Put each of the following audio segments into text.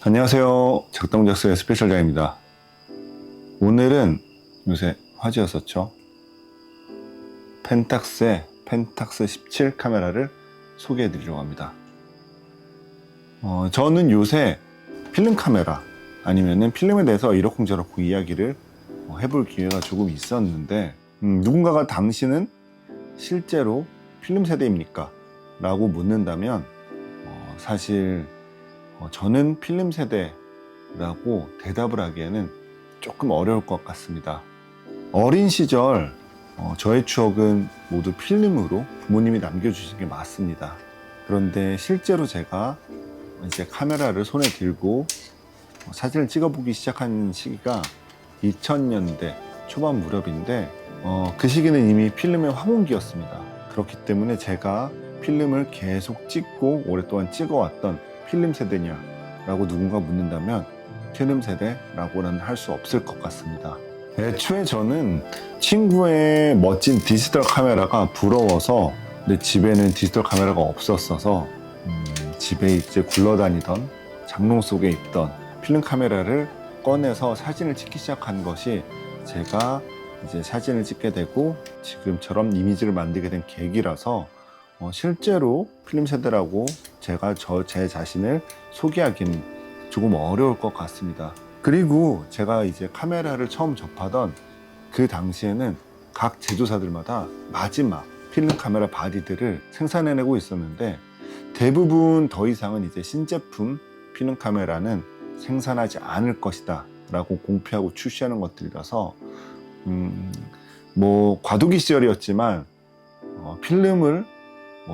안녕하세요. 작동작스의 스페셜장입니다. 오늘은 요새 화제였었죠. 펜탁스의 펜탁스 17 카메라를 소개해 드리려고 합니다. 저는 요새 필름 카메라 아니면은 필름에 대해서 이러쿵저러쿵 이야기를 해볼 기회가 조금 있었는데 누군가가 당신은 실제로 필름 세대입니까? 라고 묻는다면 사실 저는 필름 세대라고 대답을 하기에는 조금 어려울 것 같습니다. 어린 시절 저의 추억은 모두 필름으로 부모님이 남겨주신 게 맞습니다. 그런데 실제로 제가 이제 카메라를 손에 들고 사진을 찍어보기 시작한 시기가 2000년대 초반 무렵인데 그 시기는 이미 필름의 황혼기였습니다. 그렇기 때문에 제가 필름을 계속 찍고 오랫동안 찍어왔던 필름 세대냐라고 누군가 묻는다면 필름 세대라고는 할 수 없을 것 같습니다. 애초에 저는 친구의 멋진 디지털 카메라가 부러워서 내 집에는 디지털 카메라가 없었어서 집에 이제 굴러다니던 장롱 속에 있던 필름 카메라를 꺼내서 사진을 찍기 시작한 것이 제가 이제 사진을 찍게 되고 지금처럼 이미지를 만들게 된 계기라서 실제로 필름 세대라고 제가 제 자신을 소개하기는 조금 어려울 것 같습니다. 그리고 제가 이제 카메라를 처음 접하던 그 당시에는 각 제조사들마다 마지막 필름 카메라 바디들을 생산해내고 있었는데 대부분 더 이상은 이제 신제품 필름 카메라는 생산하지 않을 것이다 라고 공표하고 출시하는 것들이라서 과도기 시절이었지만 필름을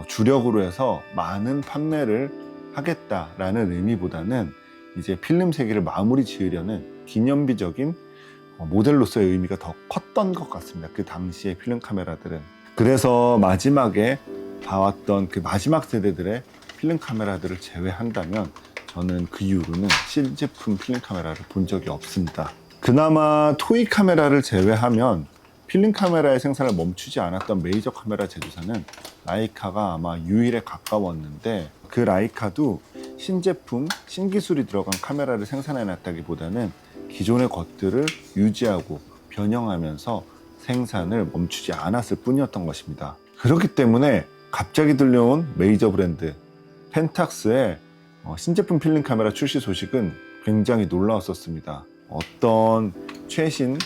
주력으로 해서 많은 판매를 하겠다라는 의미보다는 이제 필름 세계를 마무리 지으려는 기념비적인 모델로서의 의미가 더 컸던 것 같습니다. 그 당시의 필름 카메라들은. 그래서 마지막에 봐왔던 그 마지막 세대들의 필름 카메라들을 제외한다면 저는 그 이후로는 신제품 필름 카메라를 본 적이 없습니다. 그나마 토이 카메라를 제외하면 필름 카메라의 생산을 멈추지 않았던 메이저 카메라 제조사는 라이카가 아마 유일에 가까웠는데 그 라이카도 신제품, 신기술이 들어간 카메라를 생산해놨다기보다는 기존의 것들을 유지하고 변형하면서 생산을 멈추지 않았을 뿐이었던 것입니다. 그렇기 때문에 갑자기 들려온 메이저 브랜드 펜탁스의 신제품 필름 카메라 출시 소식은 굉장히 놀라웠었습니다. 어떤 최신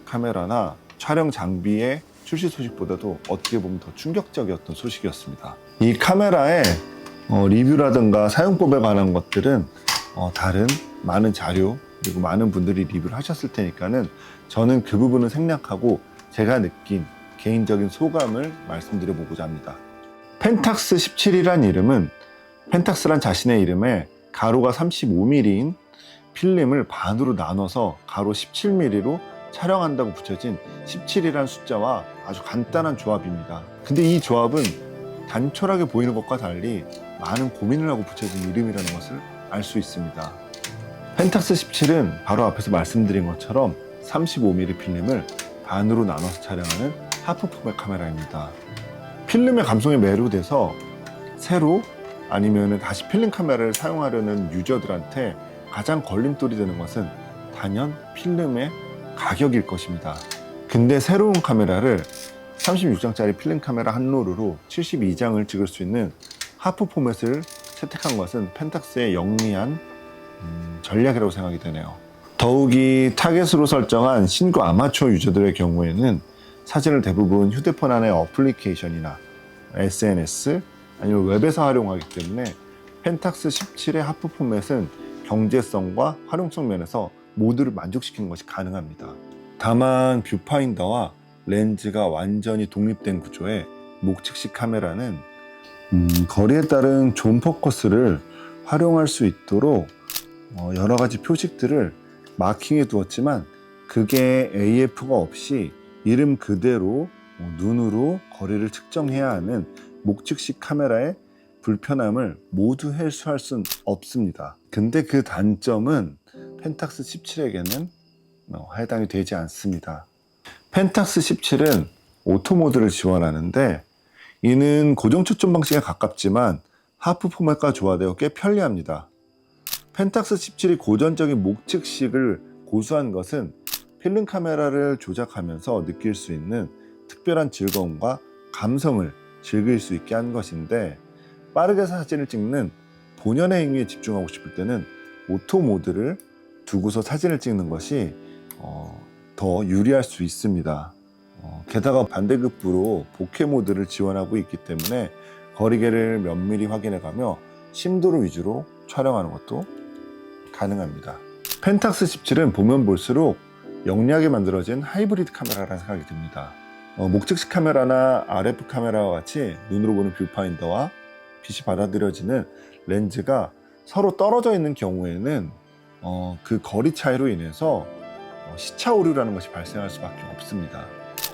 카메라나 촬영 장비의 출시 소식보다도 어떻게 보면 더 충격적이었던 소식이었습니다. 이 카메라의 리뷰라든가 사용법에 관한 것들은 다른 많은 자료 그리고 많은 분들이 리뷰를 하셨을 테니까는 저는 그 부분을 생략하고 제가 느낀 개인적인 소감을 말씀드려 보고자 합니다. 펜탁스 17이란 이름은 펜탁스란 자신의 이름에 가로가 35mm인 필름을 반으로 나눠서 가로 17mm로 촬영한다고 붙여진 17이라는 숫자와 아주 간단한 조합입니다. 근데 이 조합은 단촐하게 보이는 것과 달리 많은 고민을 하고 붙여진 이름이라는 것을 알 수 있습니다. 펜탁스 17은 바로 앞에서 말씀드린 것처럼 35mm 필름을 반으로 나눠서 촬영하는 하프 포맷 카메라입니다. 필름의 감성에 매료돼서 새로 아니면 다시 필름 카메라를 사용하려는 유저들한테 가장 걸림돌이 되는 것은 단연 필름의 가격일 것입니다. 근데 새로운 카메라를 36장짜리 필름 카메라 한 롤으로 72장을 찍을 수 있는 하프 포맷을 채택한 것은 펜탁스의 영리한 전략이라고 생각이 되네요. 더욱이 타겟으로 설정한 신규 아마추어 유저들의 경우에는 사진을 대부분 휴대폰 안의 어플리케이션이나 SNS 아니면 웹에서 활용하기 때문에 펜탁스 17의 하프 포맷은 경제성과 활용성 면에서 모두를 만족시키는 것이 가능합니다. 다만 뷰파인더와 렌즈가 완전히 독립된 구조의 목측식 카메라는 거리에 따른 존 포커스를 활용할 수 있도록 여러 가지 표식들을 마킹해 두었지만 그게 AF가 없이 이름 그대로 눈으로 거리를 측정해야 하는 목측식 카메라의 불편함을 모두 해소할 수는 없습니다. 근데 그 단점은 펜탁스 17에게는 해당이 되지 않습니다. 펜탁스 17은 오토 모드를 지원하는데 이는 고정 초점 방식에 가깝지만 하프 포맷과 조화되어 꽤 편리합니다. 펜탁스 17이 고전적인 목측식을 고수한 것은 필름 카메라를 조작하면서 느낄 수 있는 특별한 즐거움과 감성을 즐길 수 있게 한 것인데, 빠르게 사진을 찍는 본연의 행위에 집중하고 싶을 때는 오토 모드를 두고서 사진을 찍는 것이 더 유리할 수 있습니다. 게다가 반대급부로 보케 모드를 지원하고 있기 때문에 거리계를 면밀히 확인해가며 심도를 위주로 촬영하는 것도 가능합니다. 펜탁스 17은 보면 볼수록 영리하게 만들어진 하이브리드 카메라라는 생각이 듭니다. 목측식 카메라나 RF 카메라와 같이 눈으로 보는 뷰파인더와 빛이 받아들여지는 렌즈가 서로 떨어져 있는 경우에는 그 거리 차이로 인해서 시차 오류라는 것이 발생할 수밖에 없습니다.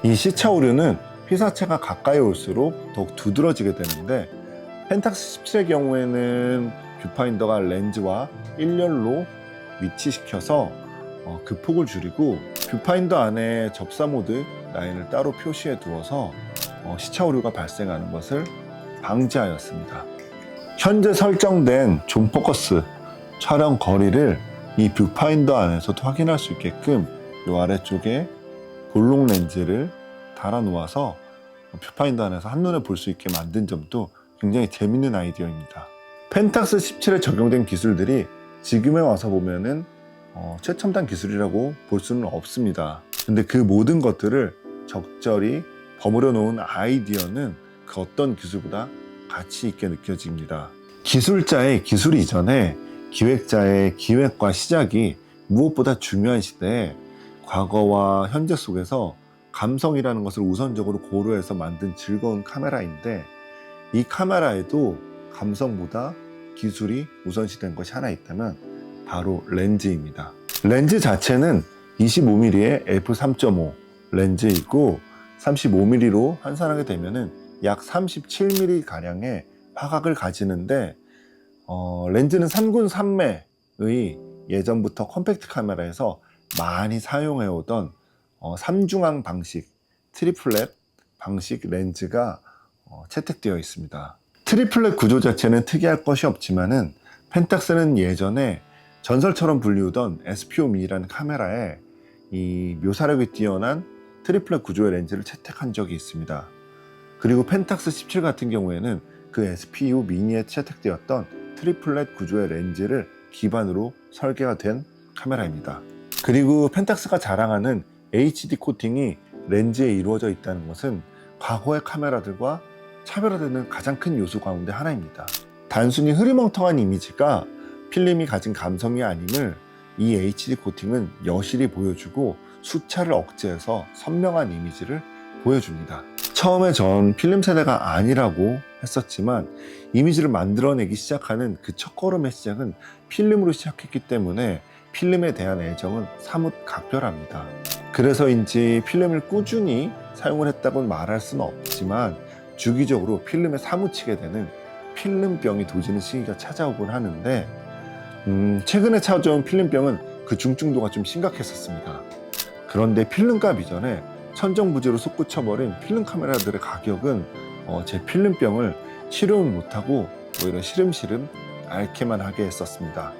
이 시차 오류는 피사체가 가까이 올수록 더욱 두드러지게 되는데, 펜탁스 17의 경우에는 뷰파인더가 렌즈와 일렬로 위치시켜서 그 폭을 줄이고 뷰파인더 안에 접사 모드 라인을 따로 표시해 두어서 시차 오류가 발생하는 것을 방지하였습니다. 현재 설정된 줌 포커스 촬영 거리를 이 뷰파인더 안에서도 확인할 수 있게끔 이 아래쪽에 볼록 렌즈를 달아 놓아서 뷰파인더 안에서 한눈에 볼 수 있게 만든 점도 굉장히 재밌는 아이디어입니다. 펜탁스 17에 적용된 기술들이 지금에 와서 보면은 최첨단 기술이라고 볼 수는 없습니다. 근데 그 모든 것들을 적절히 버무려 놓은 아이디어는 그 어떤 기술보다 가치 있게 느껴집니다. 기술자의 기술 이전에 기획자의 기획과 시작이 무엇보다 중요한 시대에 과거와 현재 속에서 감성이라는 것을 우선적으로 고려해서 만든 즐거운 카메라인데, 이 카메라에도 감성보다 기술이 우선시된 것이 하나 있다면 바로 렌즈입니다. 렌즈 자체는 25mm의 f3.5 렌즈이고 35mm로 환산하게 되면은 약 37mm 가량의 화각을 가지는데, 렌즈는 3군 3매의 예전부터 컴팩트 카메라에서 많이 사용해오던 3중앙 방식 트리플렛 방식 렌즈가 채택되어 있습니다. 트리플렛 구조 자체는 특이할 것이 없지만은 펜탁스는 예전에 전설처럼 불리우던 SPO-Me라는 카메라에 이 묘사력이 뛰어난 트리플렛 구조의 렌즈를 채택한 적이 있습니다. 그리고 펜탁스 17 같은 경우에는 그 SPO-Mini에 채택되었던 트리플렛 구조의 렌즈를 기반으로 설계가 된 카메라입니다. 그리고 펜탁스가 자랑하는 HD 코팅이 렌즈에 이루어져 있다는 것은 과거의 카메라들과 차별화되는 가장 큰 요소 가운데 하나입니다. 단순히 흐리멍텅한 이미지가 필름이 가진 감성이 아님을 이 HD 코팅은 여실히 보여주고 수차를 억제해서 선명한 이미지를 보여줍니다. 처음에 전 필름 세대가 아니라고 했었지만 이미지를 만들어내기 시작하는 그 첫걸음의 시작은 필름으로 시작했기 때문에 필름에 대한 애정은 사뭇 각별합니다. 그래서인지 필름을 꾸준히 사용을 했다고는 말할 수는 없지만 주기적으로 필름에 사무치게 되는 필름병이 도지는 시기가 찾아오곤 하는데, 최근에 찾아온 필름병은 그 중증도가 좀 심각했었습니다. 그런데 필름값 이전에 천정부지로 솟구쳐버린 필름 카메라들의 가격은 제 필름병을 치료는 못하고 오히려 시름시름 앓게만 하게 했었습니다.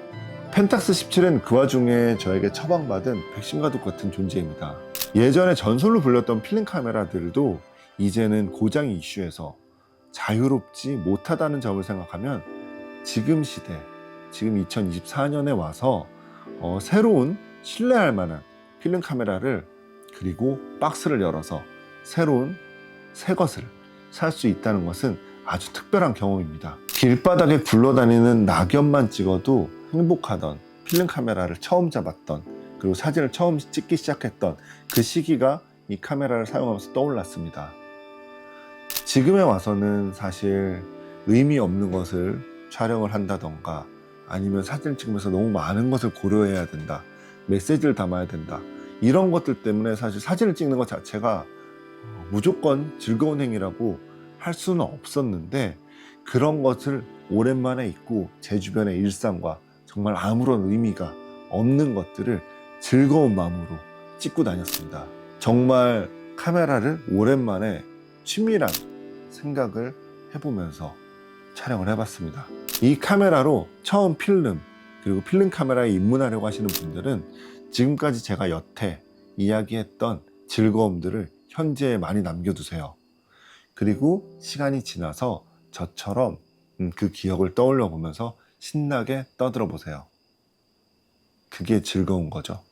펜탁스 17은 그 와중에 저에게 처방받은 백신가독 같은 존재입니다. 예전에 전설로 불렸던 필름 카메라들도 이제는 고장 이슈에서 자유롭지 못하다는 점을 생각하면 지금 시대, 지금 2024년에 와서 새로운 신뢰할 만한 필름 카메라를 그리고 박스를 열어서 새로운 새 것을 살 수 있다는 것은 아주 특별한 경험입니다. 길바닥에 굴러다니는 낙엽만 찍어도 행복하던 필름 카메라를 처음 잡았던, 그리고 사진을 처음 찍기 시작했던 그 시기가 이 카메라를 사용하면서 떠올랐습니다. 지금에 와서는 사실 의미 없는 것을 촬영을 한다던가 아니면 사진을 찍으면서 너무 많은 것을 고려해야 된다, 메시지를 담아야 된다, 이런 것들 때문에 사실 사진을 찍는 것 자체가 무조건 즐거운 행위라고 할 수는 없었는데, 그런 것을 오랜만에 잊고 제 주변의 일상과 정말 아무런 의미가 없는 것들을 즐거운 마음으로 찍고 다녔습니다. 정말 카메라를 오랜만에 취미란 생각을 해보면서 촬영을 해봤습니다. 이 카메라로 처음 필름, 그리고 필름 카메라에 입문하려고 하시는 분들은 지금까지 제가 여태 이야기했던 즐거움들을 현재에 많이 남겨두세요. 그리고 시간이 지나서 저처럼 그 기억을 떠올려 보면서 신나게 떠들어 보세요. 그게 즐거운 거죠.